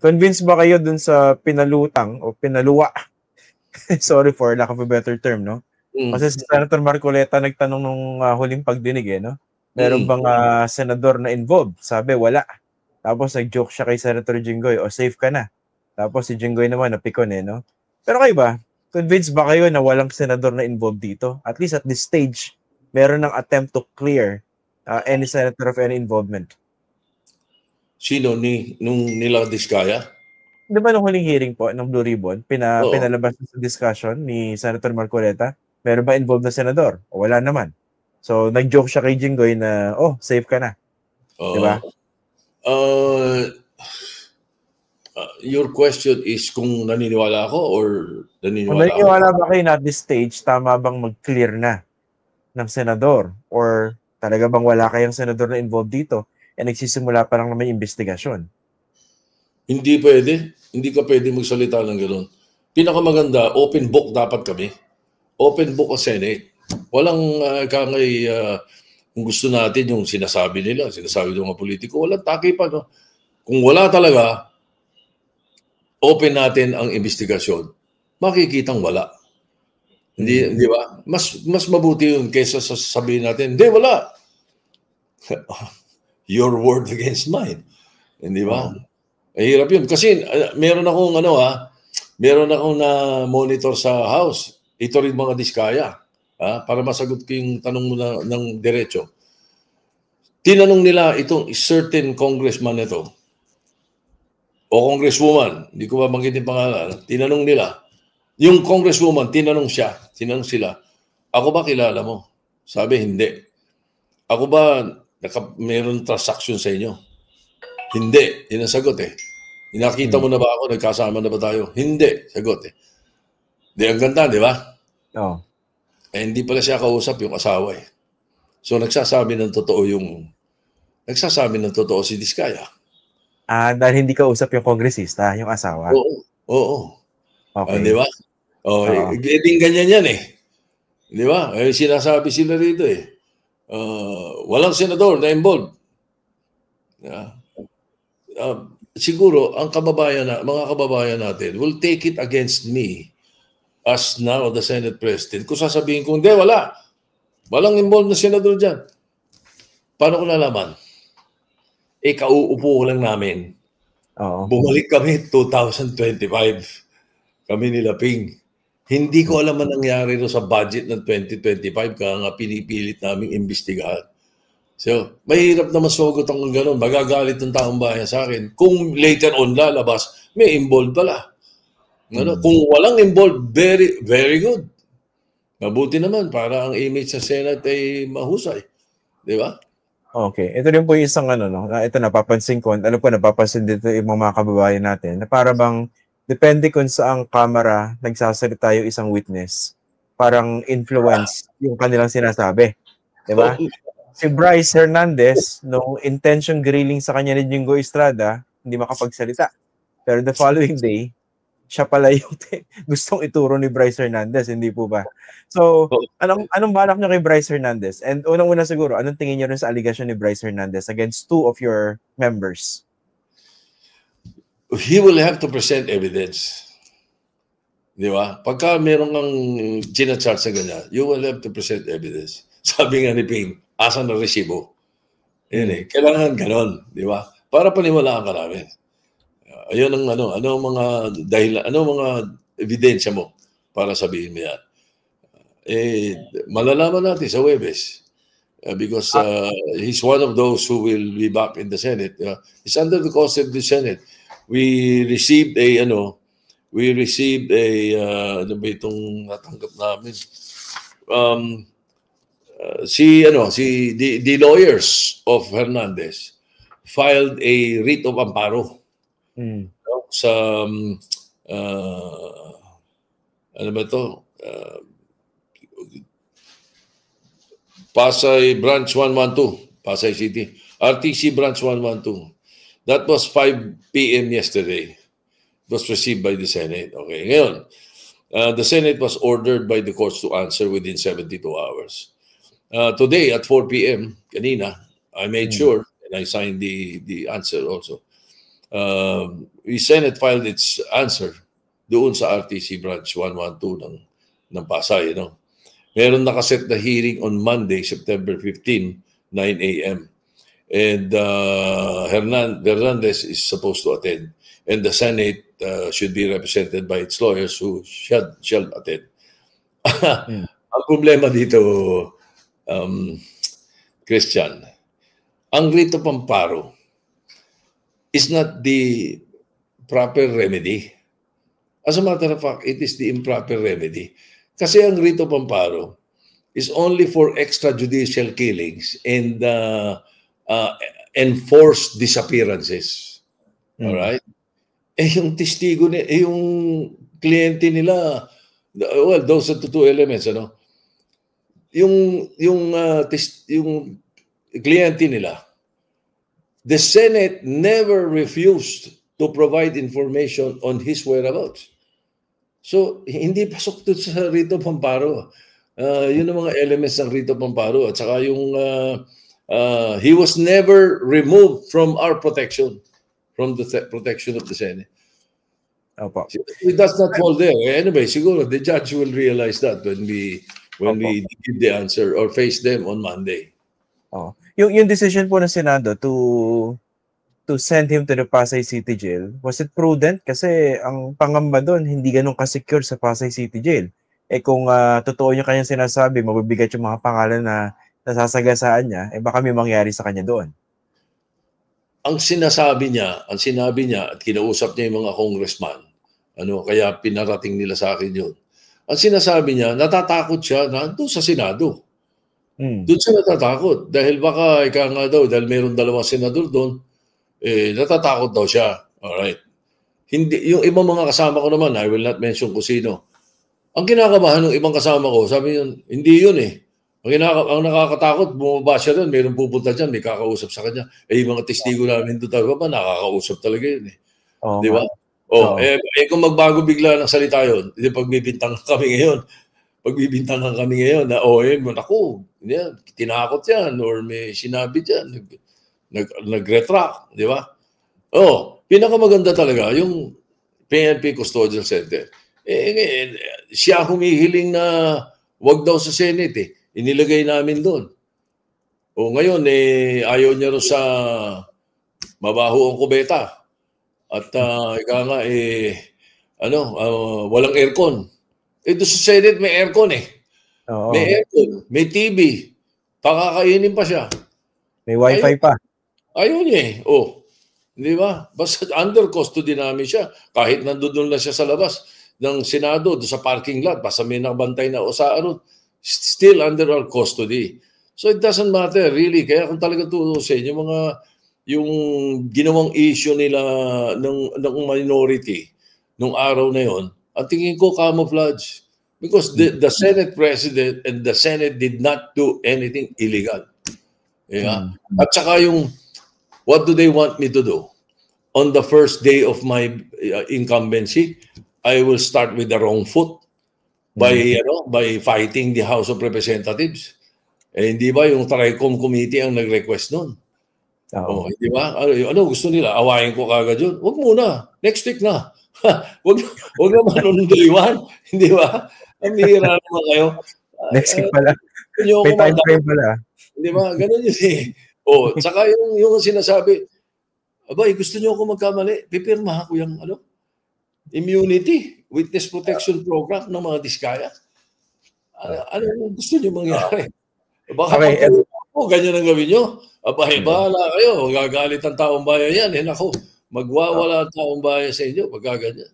Convinced ba kayo dun sa pinalutang o pinaluwa? Sorry for lack of a better term, no? Kasi si Senator Marcoleta nagtanong nung huling pagdinig, no? Meron bang senador na involved? Sabi, wala. Tapos nag-joke siya kay Senator Jinggoy, o safe ka na. Tapos si Jinggoy naman napikon, no? Pero kayo ba? Convinced ba kayo na walang senador na involved dito? At least at this stage, meron ng attempt to clear any senator of any involvement. Sino nung nila Diskaya? Di ba nung huling hearing po ng Blue Ribbon, pinalabas sa discussion ni Senator Marcoleta, meron ba involved na senador? O wala naman. So, nag-joke siya kay Jinggoy na, safe ka na. Di ba? Your question is kung naniniwala ako or naniniwala kung naniniwala ba kayo na at this stage, tama bang mag-clear na ng senador? Or talaga bang wala kayang senador na involved dito and nagsisimula pa lang naman yung investigasyon? Hindi pwede. Hindi ka pwede magsalita ng gano'n. Pinakamaganda, open book dapat kami. Open book ang Senate. Walang kung gusto natin yung sinasabi nila, sinasabi ng mga politiko, walang takipan. No? Kung wala talaga, open natin ang investigasyon. Makikitang wala. Hindi ba? Mas mabuti yun kaysa sabihin natin, hindi, wala. Your word against mine. Hindi ba? Hirap yun. Kasi meron akong na-monitor sa House. Ito rin mga Diskaya. Para masagot ko yung tanong mo ng diretso. Tinanong nila itong certain congressman ito o congresswoman, hindi ko mabanggit yung pangalan, tinanong nila. Yung congresswoman, tinanong sila, ako ba kilala mo? Sabi, hindi. Ako ba meron transaction sa inyo? Hindi. Yun ang sagot eh. Nakita mo na ba ako? Nagkasama na ba tayo? Hindi. Sagot eh. Di ang ganda, di ba? Oo. Hindi pala siya kausap yung asawa eh. So nagsasabi ng totoo si Diskaya. Dahil hindi kausap yung kongresista, yung asawa? Oo. Okay. Di ba? Eding ganyan yan eh. Di ba? Sinasabi sila rito eh. Walang senador na involved. Siguro, mga kababayan natin will take it against me as now the Senate President. Kung sasabihin ko, hindi, wala. Walang involved na senador dyan. Paano ko nalaman? Kauupo ko lang namin. Bumalik kami 2025. Kami nila Ping. Hindi ko alam ang nangyari sa budget ng 2025 kaya nga pinipilit namin imbestigahan. So, mahirap na masugot ang gano'n. Magagalit ng taong bayan sa akin. Kung later on lalabas, may involved pala. Kung walang involved, very, very good. Mabuti naman para ang image sa Senate ay mahusay. Di ba? Okay. Ito rin po yung isang ito napapansin ko. Alam ko, napapansin dito yung mga kababayan natin na para bang depende kung saang camera nagsasalita yung isang witness, parang influence yung kanilang sinasabi. Di ba? Si Bryce Hernandez, nung intention grilling sa kanya ni Jingo Estrada, hindi makapagsalita. Pero the following day, siya pala yung gustong ituro ni Bryce Hernandez, hindi po ba? So, anong balak nyo kay Bryce Hernandez? And unang-una siguro, anong tingin nyo rin sa allegation ni Bryce Hernandez against two of your members? He will have to present evidence. Di ba? Pagka meron kang ginacharge sa ganyan, you will have to present evidence. Sabi nga ni Ping, asan na resibo? Kailangan ganon, di ba? Para paniwalaan ka namin. Ayun ang mga ebidensya mo para sabihin mo yan. Malalaman natin sa Huwebes. Because he's one of those who will be back in the Senate. He's under the custody of the Senate. We received ano ba itong natanggap namin? The lawyers of Hernandez filed a writ of amparo sa Pasay Branch 112, Pasay City. RTC Branch 112. That was 5 p.m. yesterday. It was received by the Senate. Okay, ngayon, the Senate was ordered by the courts to answer within 72 hours. Today at 4 p.m., kanina, I made sure, and I signed the answer also. Senate filed its answer doon sa RTC branch 112 ng Pasay, no? Meron nakaset na hearing on Monday, September 15, 9 a.m. And Hernandez is supposed to attend. And the Senate should be represented by its lawyers who shall attend. Ang problema dito, Christian, ang writ of amparo is not the proper remedy. As a matter of fact, it is the improper remedy. Kasi ang writ of amparo is only for extrajudicial killings and enforced disappearances. All right? Yung testigo yung kliyente nila, well, those are the two elements, ano? Yung kliyente nila, the Senate never refused to provide information on his whereabouts. So, hindi pasok doon sa writ of amparo. Yun ang mga elements ng writ of amparo. At saka yung he was never removed from our protection, from the protection of the Senate. Opo. It does not fall there. Anyway, siguro the judge will realize that when we give the answer or face them on Monday. Oh. Yung decision po ng Senado to send him to the Pasay City Jail, was it prudent? Kasi ang pangamba doon, hindi ganun ka-secure sa Pasay City Jail. Kung totoo yung kanyang sinasabi, mabibigat yung mga pangalan na nasasagasaan niya, baka may mangyari sa kanya doon. Ang sinabi niya at kinausap niya yung mga congressman, kaya pinarating nila sa akin yun. Ang sinasabi niya, natatakot siya na doon sa Senado. Doon siya natatakot. Dahil baka, dahil mayroong dalawang senador doon, natatakot daw siya. Alright. Hindi, yung ibang mga kasama ko naman, I will not mention kung sino. Ang kinakabahan ng ibang kasama ko, sabi yun, hindi yun eh. Ang nakakatakot, bumaba siya doon, mayroong pupunta dyan, may kakausap sa kanya. Yung mga testigo namin doon talaga nakakausap talaga yun eh. Di ba? Kung magbago bigla ng salita yun, pagbibintangan kami ngayon na, naku, tinakot yan, or may sinabi dyan, nag-retract, di ba? Pinakamaganda talaga, yung PNP Custodial Center. Siya humihiling na wag daw sa Senate eh. Inilagay namin doon. Ngayon, ayaw niya rin sa mabaho ang kubeta. At walang aircon. Doon sa Senate may aircon eh. Oo. May aircon, may TV. Pakakainin pa siya. May wifi pa. Ayaw niya eh. Di ba? Basta under custody namin siya. Kahit nandun lang siya sa labas ng Senado, doon sa parking lot, basta may nakabantay na usaarot, still under our custody. So it doesn't matter really. Kaya kung talaga tutusin, yung ginawang issue nila ng minority nung araw na yon, ang tingin ko camouflage. Because the Senate President and the Senate did not do anything illegal. Yeah? At saka what do they want me to do? On the first day of my incumbency, I will start with the wrong foot by fighting the House of Representatives. Hindi ba yung Tricom Committee ang nag-request nun? Hindi ba? Ano gusto nila? Awayin ko kagad yun? Huwag muna. Next week na. Huwag naman on day one. Hindi ba? Ang hihira naman kayo. Next week pala. May time frame pala. Hindi ba? Ganun yun eh. Tsaka yung sinasabi, gusto niyo ako magkamali? Pipirmahan ko yung immunity, witness protection program ng mga diskaya. Ano gusto niyo mangyari? Baka ganyan ang gawin niyo. Bahala kayo. Gagalit ang taong bayan yan. Naku, magwawala ang taong bayan sa inyo pagka ganyan.